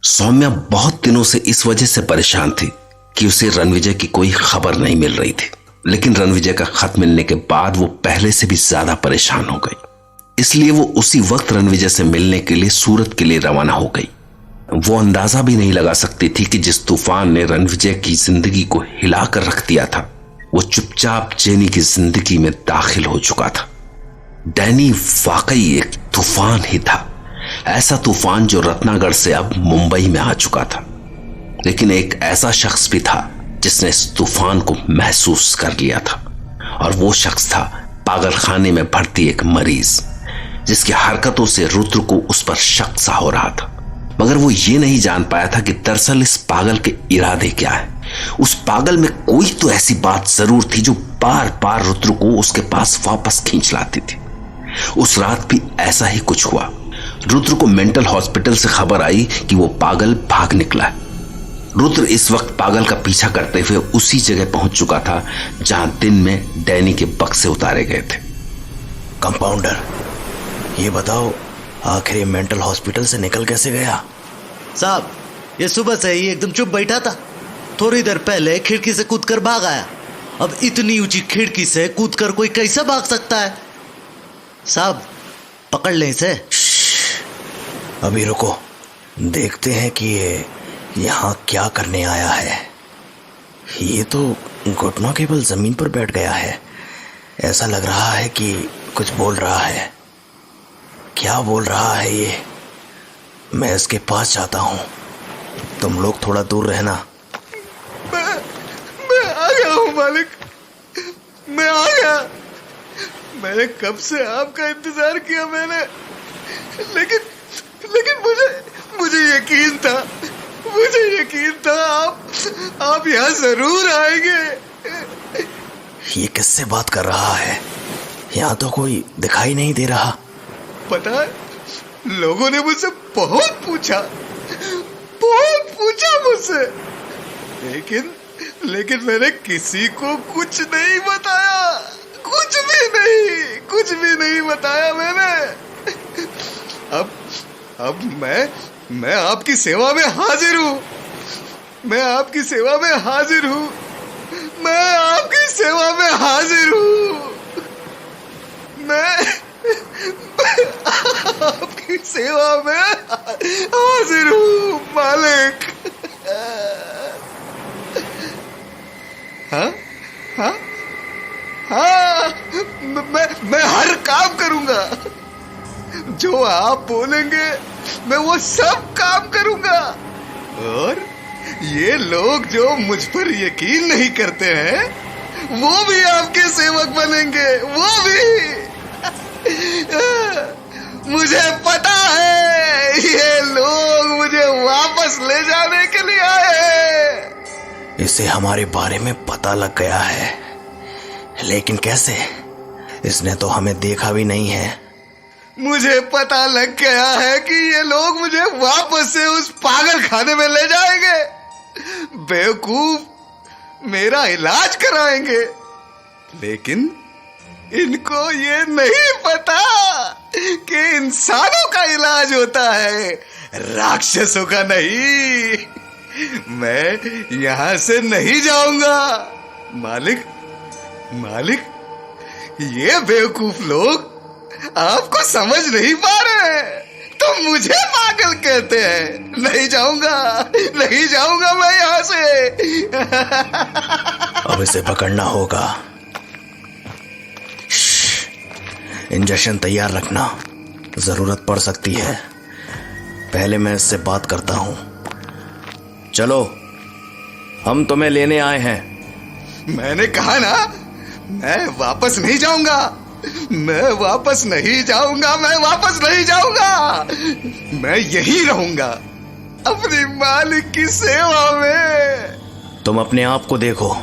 सौम्या बहुत दिनों से इस वजह से परेशान थी कि उसे रणविजय की कोई खबर नहीं मिल रही थी। लेकिन रणविजय का खत मिलने के बाद वो पहले से भी ज्यादा परेशान हो गई। इसलिए वो उसी वक्त रणविजय से मिलने के लिए सूरत के लिए रवाना हो गई। वो अंदाजा भी नहीं लगा सकती थी कि जिस तूफान ने रणविजय की जिंदगी को हिलाकर रख दिया था, वो चुपचाप जेनी की जिंदगी में दाखिल हो चुका था। डैनी वाकई एक तूफान ही था, ऐसा तूफान जो रत्नागढ़ से अब मुंबई में आ चुका था। लेकिन एक ऐसा शख्स भी था जिसने इस तूफान को महसूस कर लिया था, और वो शख्स था पागलखाने में भर्ती एक मरीज, जिसकी हरकतों से रुद्र को उस पर शक सा हो रहा था। मगर वो ये नहीं जान पाया था कि दरअसल इस पागल के इरादे क्या है। उस पागल में कोई तो ऐसी बात जरूर थी जो बार बार रुद्र को उसके पास वापस खींच लाती थी। उस रात भी ऐसा ही कुछ हुआ। रुद्र को मेंटल हॉस्पिटल से खबर आई कि वो पागल भाग निकला है। रुद्र इस वक्त पागल का पीछा करते हुए उसी जगह पहुंच चुका था जहां दिन में डैनी के बक्से उतारे गए थे। कंपाउंडर, ये बताओ आखिर ये मेंटल हॉस्पिटल से निकल कैसे गया? साहब, ये सुबह से ही एकदम चुप बैठा था। थोड़ी देर पहले खिड़की से कूदकर भाग आया। अब इतनी ऊंची खिड़की से कूदकर कोई कैसे भाग सकता है? साहब, पकड़ लें इसे। अभी रुको, देखते हैं कि ये यहाँ क्या करने आया है। ये तो घुटनों के बल जमीन पर बैठ गया है। ऐसा लग रहा है कि कुछ बोल रहा है। क्या बोल रहा है ये? मैं इसके पास जाता हूँ, तुम लोग थोड़ा दूर रहना। मैं आ गया हूँ मालिक, मैं आ गया। मैंने कब से आपका इंतजार किया मैंने, लेकिन मुझे यकीन था आप यहाँ जरूर आएंगे। ये किससे बात कर रहा है? यहाँ तो कोई दिखाई नहीं दे रहा। पता है, लोगों ने मुझसे बहुत पूछा मुझसे, लेकिन मैंने किसी को कुछ नहीं बताया। कुछ भी नहीं बताया मैंने। अब मैं आपकी सेवा में हाजिर हूँ। मैं आपकी सेवा में हाजिर हूँ। मैं आपकी सेवा में हाजिर हूँ मालिक। हाँ, मैं हर काम करूंगा। जो आप बोलेंगे मैं वो सब काम करूंगा। और ये लोग जो मुझ पर यकीन नहीं करते हैं, वो भी आपके सेवक बनेंगे। वो भी मुझे पता है, ये लोग मुझे वापस ले जाने के लिए आए हैं। इसे हमारे बारे में पता लग गया है, लेकिन कैसे? इसने तो हमें देखा भी नहीं है। मुझे पता लग गया है कि ये लोग मुझे वापस से उस पागल खाने में ले जाएंगे। बेवकूफ, मेरा इलाज कराएंगे। लेकिन इनको ये नहीं पता कि इंसानों का इलाज होता है, राक्षसों का नहीं। मैं यहां से नहीं जाऊंगा मालिक। ये बेवकूफ लोग आपको समझ नहीं पा रहे, तो मुझे पागल कहते हैं। नहीं जाऊंगा मैं यहां से। अब इसे पकड़ना होगा। इंजेक्शन तैयार रखना, जरूरत पड़ सकती है। पहले मैं इससे बात करता हूं। चलो, हम तुम्हें लेने आए हैं। मैंने कहा ना, मैं वापस नहीं जाऊंगा। मैं यहीं रहूंगा, अपने मालिक की सेवा में। तुम अपने आप को देखो,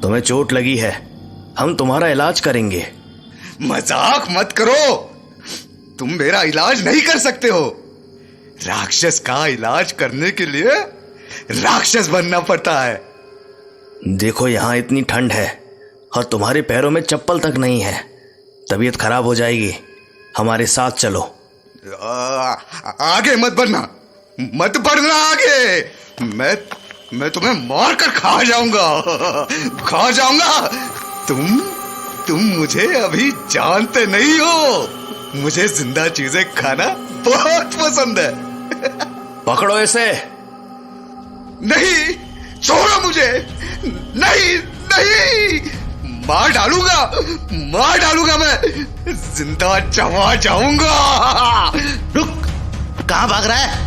तुम्हें चोट लगी है, हम तुम्हारा इलाज करेंगे। मजाक मत करो, तुम मेरा इलाज नहीं कर सकते हो। राक्षस का इलाज करने के लिए राक्षस बनना पड़ता है। देखो, यहाँ इतनी ठंड है और तुम्हारे पैरों में चप्पल तक नहीं है। तबीयत खराब हो जाएगी, हमारे साथ चलो। आगे मत बढ़ना, मत बढ़ना आगे। मैं तुम्हें मार कर खा जाऊंगा। तुम मुझे अभी जानते नहीं हो। मुझे जिंदा चीजें खाना बहुत पसंद है। पकड़ो इसे। नहीं, छोड़ो मुझे। नहीं, मार डालूंगा मैं। जिंदा चबा जाऊंगा। रुक, कहां भाग रहा है?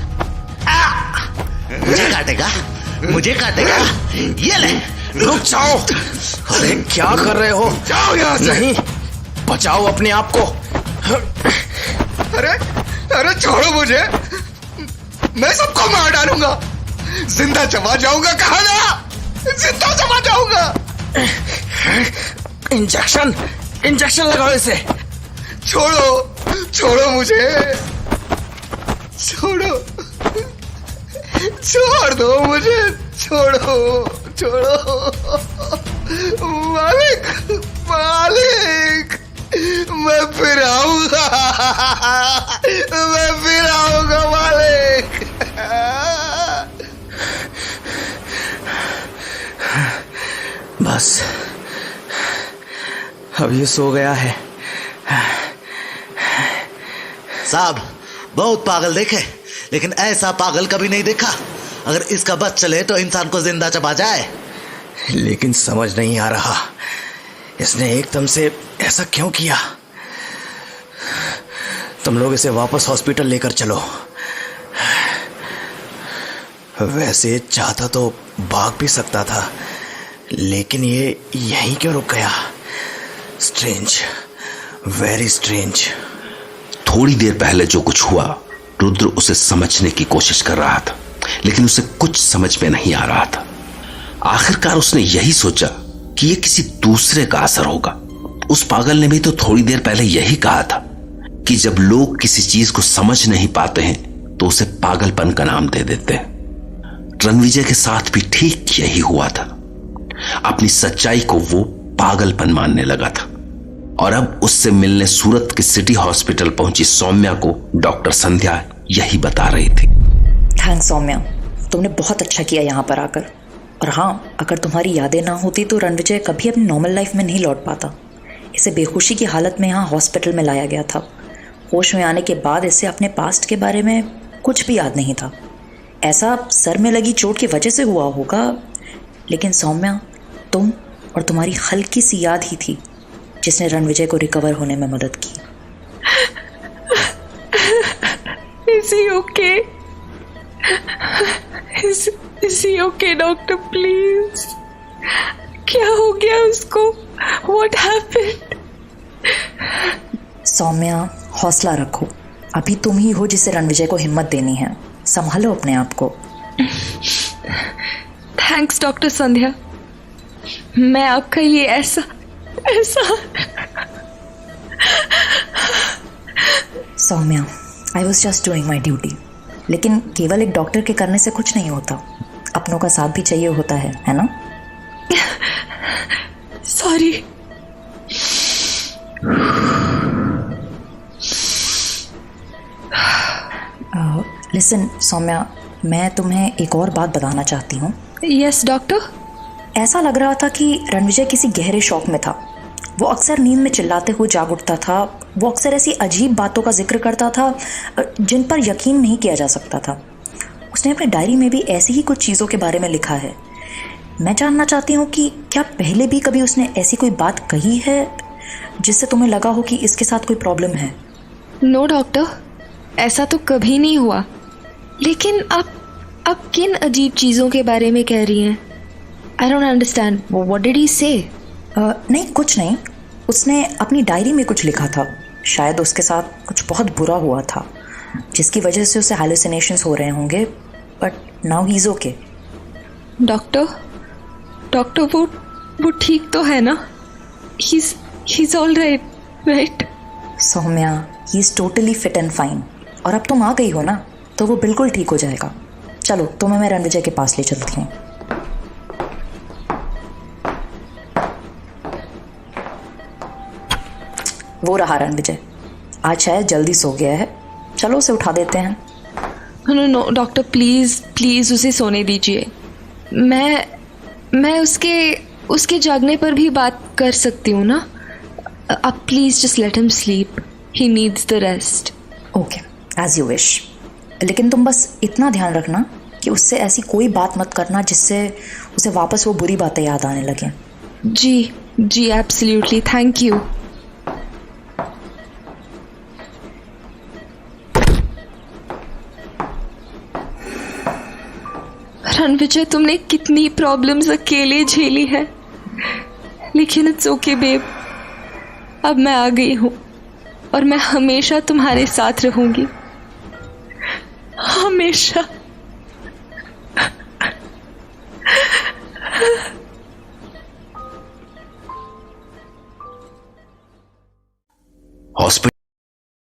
मुझे काटेगा। ये ले। रुक जाओ। अरे क्या कर रहे हो? जाओ यहाँ से। नहीं, बचाओ अपने आप को। अरे छोड़ो मुझे। मैं सबको मार डालूंगा। जिंदा चबा जाऊंगा। कहा ना, जिंदा चबा जाऊंगा। इंजेक्शन लगाओ इसे। छोड़ो मुझे। छोड़ दो मुझे। छोड़ो। मालिक, मैं फिर आऊंगा मालिक। बस अब ये सो गया है। साहब, बहुत पागल देखे, लेकिन ऐसा पागल कभी नहीं देखा। अगर इसका बस चले तो इंसान को जिंदा चबा जाए। लेकिन समझ नहीं आ रहा इसने एकदम से ऐसा क्यों किया। तुम लोग इसे वापस हॉस्पिटल लेकर चलो। वैसे चाहता तो भाग भी सकता था, लेकिन ये यहीं क्यों रुक गया। Strange, very strange. थोड़ी देर पहले जो कुछ हुआ, रुद्र उसे समझने की कोशिश कर रहा था, लेकिन उसे कुछ समझ में नहीं आ रहा था। आखिरकार उसने यही सोचा कि यह किसी दूसरे का असर होगा। उस पागल ने भी तो थोड़ी देर पहले यही कहा था कि जब लोग किसी चीज को समझ नहीं पाते हैं तो उसे पागलपन का नाम दे देते हैं। रणविजय के साथ भी ठीक यही हुआ था। अपनी सच्चाई को वो पागलपन मानने लगा था, और अब उससे मिलने सूरत के सिटी हॉस्पिटल पहुंची सौम्या को डॉक्टर संध्या यही बता रही थी। थैंक्स सौम्या, तुमने बहुत अच्छा किया यहाँ पर आकर। और हाँ, अगर तुम्हारी यादें ना होती तो रणविजय कभी अपनी नॉर्मल लाइफ में नहीं लौट पाता। इसे बेहोशी की हालत में यहाँ हॉस्पिटल में लाया गया था। होश में आने के बाद इसे अपने पास्ट के बारे में कुछ भी याद नहीं था। ऐसा सर में लगी चोट की वजह से हुआ होगा। लेकिन सौम्या, तुम और तुम्हारी हल्की सी याद ही थी जिसने रणविजय को रिकवर होने में मदद की। Is he okay? Is he okay, doctor, please? क्या हो गया उसको? What happened? सौम्या, हौसला रखो। अभी तुम ही हो जिसे रणविजय को हिम्मत देनी है। संभालो अपने आप को। Thanks doctor Sandhya. मैं आपका ये ऐसा Saumya, I was just doing my duty. लेकिन केवल एक डॉक्टर के करने से कुछ नहीं होता। अपनों का साथ भी चाहिए होता है ना? सॉरी। लिसन सौम्या, मैं तुम्हें एक और बात बताना चाहती हूँ। Yes doctor. ऐसा लग रहा था कि रणविजय किसी गहरे शौक में था। वो अक्सर नींद में चिल्लाते हुए जाग उठता था। वो अक्सर ऐसी अजीब बातों का जिक्र करता था जिन पर यकीन नहीं किया जा सकता था। उसने अपनी डायरी में भी ऐसी ही कुछ चीज़ों के बारे में लिखा है। मैं जानना चाहती हूँ कि क्या पहले भी कभी उसने ऐसी कोई बात कही है जिससे तुम्हें लगा हो कि इसके साथ कोई प्रॉब्लम है? नो डॉक्टर, ऐसा तो कभी नहीं हुआ। लेकिन आप किन अजीब चीज़ों के बारे में कह रही हैं? I don't understand. What did he से? नहीं, कुछ नहीं। उसने अपनी डायरी में कुछ लिखा था। शायद उसके साथ कुछ बहुत बुरा हुआ था जिसकी वजह से उसे हैलुसिनेशंस हो रहे होंगे, but now he is okay. Doctor वो ठीक तो है ना? He is all right? Saumya, he is totally fit and fine. और अब तुम आ गई हो ना, तो वो बिल्कुल ठीक हो जाएगा। चलो, तुम्हें मैं रणविजय के पास ले चलती हूँ। वो रहा रणविजय। आज शायद जल्दी सो गया है। चलो उसे उठा देते हैं। No no doctor, please please उसे सोने दीजिए। मैं उसके जागने पर भी बात कर सकती हूँ ना। आप please just let him sleep, he needs the rest. Okay, as you wish. लेकिन तुम बस इतना ध्यान रखना कि उससे ऐसी कोई बात मत करना जिससे उसे वापस वो बुरी बातें याद आने लगें। जी जी, एब्सोल्युटली, थैंक यू। रणविजय, तुमने कितनी प्रॉब्लम्स अकेले झेली है, लेकिन इट्स ओके बेब, अब मैं आ गई हूँ और मैं हमेशा तुम्हारे साथ रहूंगी, हमेशा।